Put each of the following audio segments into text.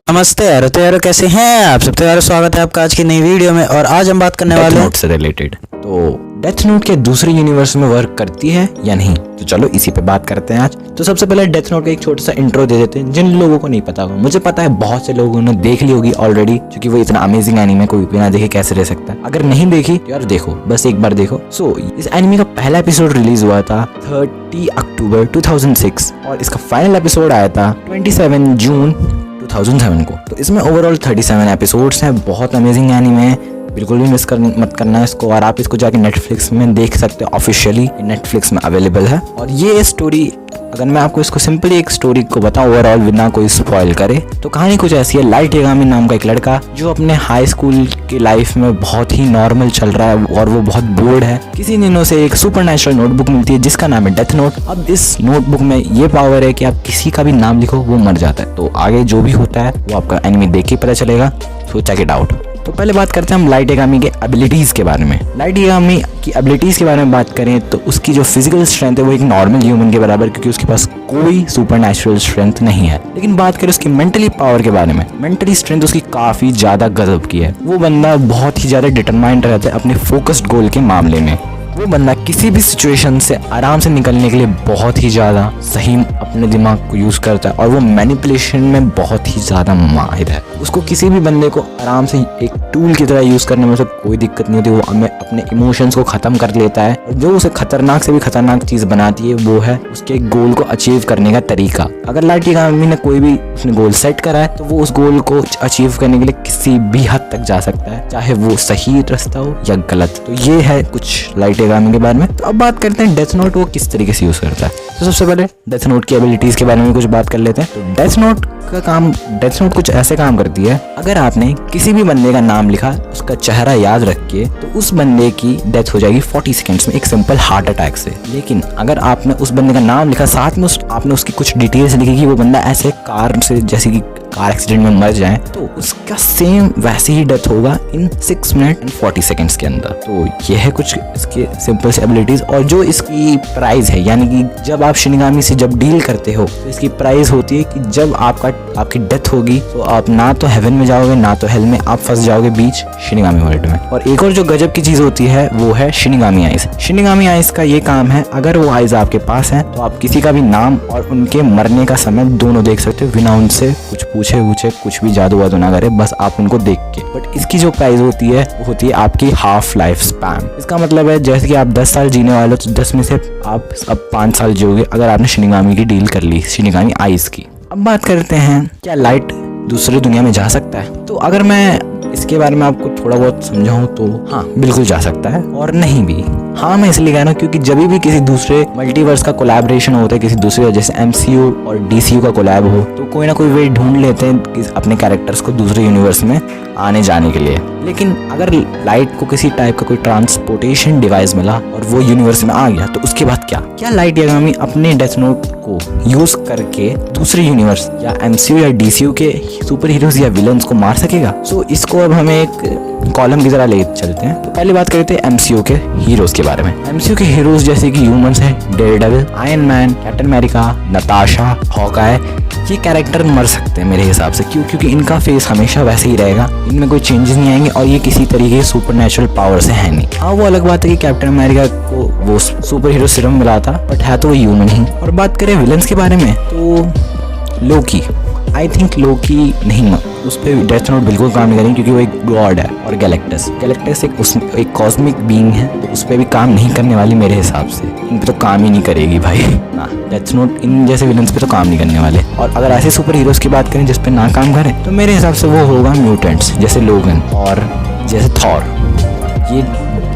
नमस्ते यारो, तो यारो कैसे हैं आप सब। तो यारो स्वागत है आपका आज की नई वीडियो में। और आज हम बात करने वाले हैं नोट से रिलेटेड। तो डेथ नोट के दूसरे यूनिवर्स में वर्क करती है या नहीं, तो चलो इसी पे बात करते हैं आज। तो सबसे पहले डेथ नोट का एक छोटा सा इंट्रो दे देते हैं जिन लोगों को नहीं पता होगा। मुझे पता है बहुत से लोगों ने देख ली होगी ऑलरेडी, क्योंकि वो इतना अमेजिंग एनीमे कोई बिना देखे कैसे रह सकता है। अगर नहीं देखी तो यार देखो, बस एक बार देखो। सो इस एनीमे का पहला एपिसोड रिलीज हुआ था 30 अक्टूबर 2006 और इसका फाइनल एपिसोड आया था 27 जून 2007 को। तो इसमें ओवरऑल 37 एपिसोड्स हैं। बहुत अमेजिंग एनीमे है, बिल्कुल भी मत करना इसको। और आप इसको जाके नेटफ्लिक्स में देख सकते हो, ऑफिशियली नेटफ्लिक्स में अवेलेबल है। और ये स्टोरी, अगर मैं आपको इसको सिंपली एक स्टोरी को बताऊं ओवरऑल बिना कोई स्पॉइल करे, तो कहानी कुछ ऐसी है। लाइट यागामी नाम का एक लड़का जो अपने हाई स्कूल की लाइफ में बहुत ही नॉर्मल चल रहा है और वो बहुत बोर्ड है। किसी दिन उसे एक सुपरनैचुरल नोटबुक मिलती है जिसका नाम है डेथ नोट। अब इस नोटबुक में ये पावर है कि आप किसी का भी नाम लिखो वो मर जाता है। तो आगे जो भी होता है वो आपका एनिमे देख के पता चलेगा, सो चेक इट आउट। तो पहले बात करते हैं हम लाइट यागामी के एबिलिटीज के बारे में। लाइट यागामी की एबिलिटीज के बारे में बात करें तो उसकी जो फिजिकल स्ट्रेंथ है वो एक नॉर्मल ह्यूमन के बराबर, क्योंकि उसके पास कोई सुपरनैचुरल स्ट्रेंथ नहीं है। लेकिन बात करें उसकी मेंटली पावर के बारे में, मेंटली स्ट्रेंथ उसकी काफी ज्यादा गजब की है। वो बंदा बहुत ही ज्यादा डिटरमाइंड रहता है अपने फोकस्ड गोल के मामले में। वो बंदा किसी भी सिचुएशन से आराम से निकलने के लिए बहुत ही ज़्यादा सही अपने दिमाग को यूज़ करता है और वो मैनिपुलेशन में बहुत ही ज़्यादा माहिर है। उसको किसी भी बंदे को आराम से एक टूल की तरह यूज़ करने में उसे कोई दिक्कत नहीं होती। वो हमें अपने इमोशंस को ख़त्म कर लेता है। और जो उसे खतरनाक से भी खतरनाक चीज़ बनाती है वो है उसके गोल को अचीव करने का तरीका। अगर लाइट यागामी ने कोई भी उसने गोल सेट करा है तो वो उस गोल को अचीव करने के लिए किसी भी हद तक जा सकता है, चाहे वो सही रास्ता हो या गलत। तो ये है कुछ लाइट यागामी के बारे में। तो अब बात करते हैं डेथ नोट वो किस तरीके से यूज करता है। तो सबसे पहले डेथ नोट की एबिलिटीज के बारे में कुछ बात कर लेते हैं। तो डेथ नोट कुछ ऐसे काम करती है। अगर आपने किसी भी बंदे का नाम लिखा, उसका चेहरा याद रख के, तो उस बंदे की डेथ हो जाएगी 40 सेकेंड्स में एक सिंपल हार्ट अटैक से। लेकिन अगर आपने उस बंदे का नाम लिखा, साथ में आपने उसकी कुछ डिटेल्स लिखी कि वो बंदा ऐसे कार से, जैसे कि कार एक्सीडेंट में मर जाए, तो उसका सेम वैसे ही डेथ होगा इन 6 मिनट एंड 40 सेकेंड्स के अंदर। तो यह है कुछ इसके सिंपल से एबिलिटीज। और जो इसकी प्राइस है, यानी कि जब आप शिनिगामी से जब डील करते हो तो इसकी प्राइस होती है कि जब आपकी डेथ होगी तो आप ना तो हेवन में जाओगे ना तो हेल में, आप फंस जाओगे बीच शिनिगामी वर्ल्ड में। और एक और जो गजब की चीज होती है वो है शिनिगामी आइज। शिनिगामी आइज का ये काम है, अगर वो आइज आपके पास है तो आप किसी का भी नाम और उनके मरने का समय दोनों देख सकते हो बिना उनसे कुछ पूछे कुछ भी जादू वादू ना करे, बस आप उनको देख के। बट इसकी जो प्राइस होती है वो होती है आपकी हाफ लाइफ स्पैन। इसका मतलब है जैसे कि आप 10 साल जीने वाले हो तो 10 में से आप अब 5 साल जियोगे अगर आपने शिनिगामी की डील कर ली, शिनिगामी आइज की। अब बात करते हैं क्या लाइट दूसरी दुनिया में जा सकता है। तो अगर मैं इसके बारे में आपको थोड़ा बहुत समझाऊं तो हाँ, बिल्कुल जा सकता है और नहीं भी। हाँ, मैं इसलिए कह रहा हूँ क्योंकि जब भी किसी दूसरे मल्टीवर्स का कोलैबोरेशन होता है, किसी दूसरे जैसे MCU और DCU का कोलैब हो, तो कोई ना कोई वे ढूंढ लेते हैं कि अपने कैरेक्टर्स को दूसरे यूनिवर्स में आने जाने के लिए। लेकिन अगर लाइट को किसी टाइप का कोई ट्रांसपोर्टेशन डिवाइस मिला और वो यूनिवर्स में आ गया तो उसके बाद क्या लाइट यागामी अपने डेथ नोट को यूज करके दूसरे यूनिवर्स या MCU या DCU के सुपर हीरोज या विलन्स को मार सकेगा? सो इसको अब हमें एक कॉलम की तरह ले चलते हैं। तो पहले बात करते हैं MCU के हीरोज के बारे में। MCU के हीरोज जैसे कि ह्यूमंस हैं, Daredevil, iron man, captain America, Natasha, Hawkeye, ये कैरेक्टर मर सकते हैं मेरे हिसाब से। क्योंकि इनका फेस हमेशा वैसे ही रहेगा, इनमें कोई चेंजेस नहीं आएंगे और ये किसी तरीके के सुपरनैचुरल पावर से है नहीं। हाँ, वो अलग बात है कि कैप्टन अमेरिका को वो सुपर हीरो सीरम मिला था, बट है तो वो ह्यूमन ही। और बात करें विलन्स के बारे में तो लोकी, आई थिंक लोकी नहीं, उस पर डेथ नोट बिल्कुल काम नहीं करेंगे क्योंकि वो एक गॉड है। और गैलेक्टस एक कॉस्मिक बीइंग है, तो उस पर भी काम नहीं करने वाली मेरे हिसाब से। इन पे तो काम ही नहीं करेगी भाई। हाँ, डेथ नोट इन जैसे विलन्स पे तो काम नहीं करने वाले। और अगर ऐसे सुपर हीरोज की बात करें जिस पे ना काम करें तो मेरे हिसाब से वो होगा म्यूटेंट्स, जैसे लोगन और जैसे थॉर। ये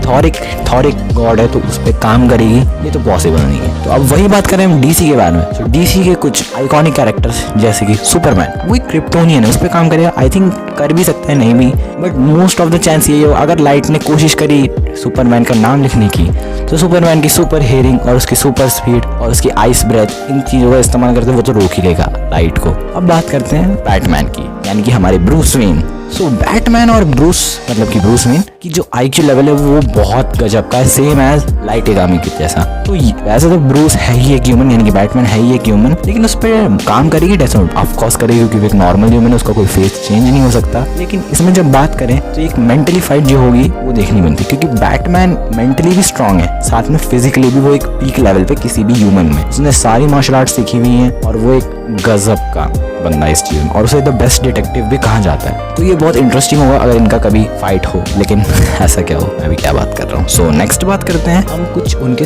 थॉर एक गॉड है तो उस पर काम करेगी, ये तो पॉसिबल नहीं है। तो अब वही बात करें हम DC के बारे में। तो DC के कुछ आइकॉनिक कैरेक्टर्स जैसे कि सुपरमैन, वो एक क्रिप्टोनियन है, उस पर काम करेगा। आई थिंक कर भी सकता है, नहीं भी, but most of the chance ये हो अगर लाइट ने कोशिश करी सुपरमैन का नाम लिखने की तो सुपरमैन की सुपर हेयरिंग और उसकी सुपर स्पीड और उसकी आइस ब्रेथ, इन चीज़ों का इस्तेमाल करते वो तो रोक ही लेगा लाइट को। अब बात करते हैं बैटमैन की, यानी कि हमारे ब्रूस वेन। सो बैटमैन और ब्रूस मतलब कि ब्रूस वेन की जो IQ लेवल है वो बहुत गजब का है, सेम एज लाइट यागामी के जैसा। तो वैसे तो ब्रूस है ही एक ह्यूमन, यानी कि बैटमैन है ही एक ह्यूमन, लेकिन उस पर काम करेगी डेथ नोट, ऑफ कोर्स करेगी, क्योंकि वो एक नॉर्मल ह्यूमन है, उसका कोई फेस चेंज नहीं हो सकता। लेकिन इसमें जब बात करें तो एक मेंटली फाइट जो होगी वो देखनी बनती, क्योंकि बैटमैन मेंटली भी स्ट्रांग है, साथ में फिजिकली भी वो एक पीक लेवल पे किसी भी ह्यूमन में, उसने सारी मार्शल आर्ट सीखी हुई है और वो एक गजब का बंदा इस चीज में, और उसे द बेस्ट डिटेक्टिव भी कहा जाता है। तो ये बहुत इंटरेस्टिंग होगा अगर इनका कभी फाइट हो, लेकिन ऐसा क्या हो, मैं भी क्या बात कर रहा हूँ। सो नेक्स्ट बात करते हैं हम कुछ उनके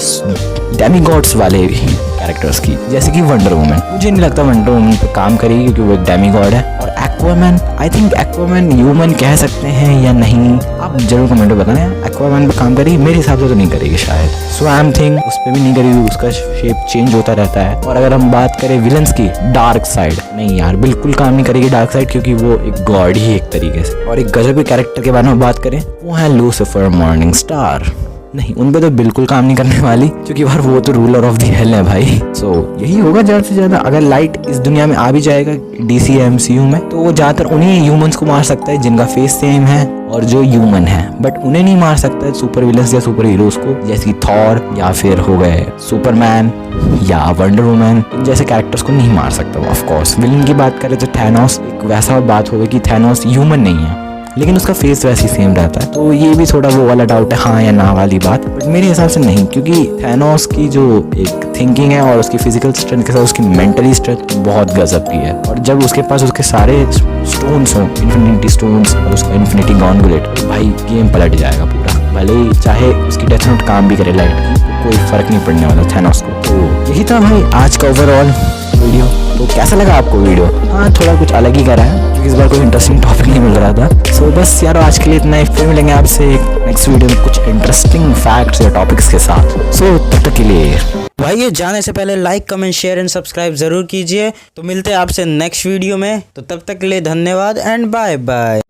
डेमीगॉड्स वाले कैरेक्टर्स की, जैसे कि वंडर वुमन। मुझे नहीं लगता वंडर वुमन पे काम करेगी क्योंकि वो एक डेमीगॉड है, और Aquaman, I think Aquaman human कह सकते हैं या नहीं, आप जरूर कमेंट में बताना। एक्वामैन पे काम करेगी, मेरे हिसाब से तो नहीं करेगी शायद। स्वैम थिंग उस पर भी नहीं करेगी, उसका शेप चेंज होता रहता है। और अगर हम बात करें विलन्स की, डार्क साइड, नहीं यार बिल्कुल काम नहीं करेगी डार्क साइड, क्योंकि वो एक गॉड ही एक तरीके से। और एक गजब के कैरेक्टर के बारे में बात करें वो है लूसिफर मॉर्निंग स्टार, नहीं उन पे तो बिल्कुल काम नहीं करने वाली, क्योंकि यार वो तो रूलर ऑफ द हेल है भाई। सो यही होगा ज़्यादा से ज़्यादा, अगर लाइट इस दुनिया में आ भी जाएगा DC MCU में, तो वो ज़्यादातर उन्हीं ह्यूमंस को मार सकता है जिनका फेस सेम है और जो ह्यूमन है, बट उन्हें नहीं मार सकता है सुपर विलन्स या सुपर हीरोज को, जैसे थॉर या फिर हो गए सुपरमैन या वंडर वुमन जैसे कैरेक्टर्स को नहीं मार सकता। ऑफ कोर्स विलन की बात करें तो थैनोस, एक वैसा बात होगी कि थैनोस ह्यूमन नहीं है, लेकिन उसका फेस वैसे ही सेम रहता है, तो ये भी थोड़ा वो वाला डाउट है, हाँ या ना वाली बात। बट मेरे हिसाब से नहीं, क्योंकि थैनोस की जो एक थिंकिंग है और उसकी फिजिकल स्ट्रेंथ के साथ उसकी मेंटली स्ट्रेंथ बहुत गजब की है, और जब उसके पास उसके सारे स्टोन्स हों, इन्फिनिटी स्टोन्स और उसका इन्फिनिटी गॉन्गुलेट, तो भाई गेम पलट जाएगा पूरा। भले ही चाहे उसकी डेथ नोट काम भी करे लाइट की, तो कोई फर्क नहीं पड़ने वाला थैनोस को। तो यही था भाई आज का ओवरऑल वीडियो। तो कैसा लगा आपको वीडियो? हाँ थोड़ा कुछ अलग ही करा है, क्योंकि इस बार कोई इंटरेस्टिंग टॉपिक नहीं मिल रहा था। सो बस यार आज के लिए इतना ही, फिर मिलेंगे आपसे नेक्स्ट वीडियो में कुछ इंटरेस्टिंग फैक्ट्स या टॉपिक्स के साथ। सो तब तक के लिए भाई ये जाने से पहले like comment share and subscribe जरूर कीजिए। तो मिलते हैं आपसे नेक्स्ट वीडियो में, तो तब तक के लिए धन्यवाद एंड बाय बाय।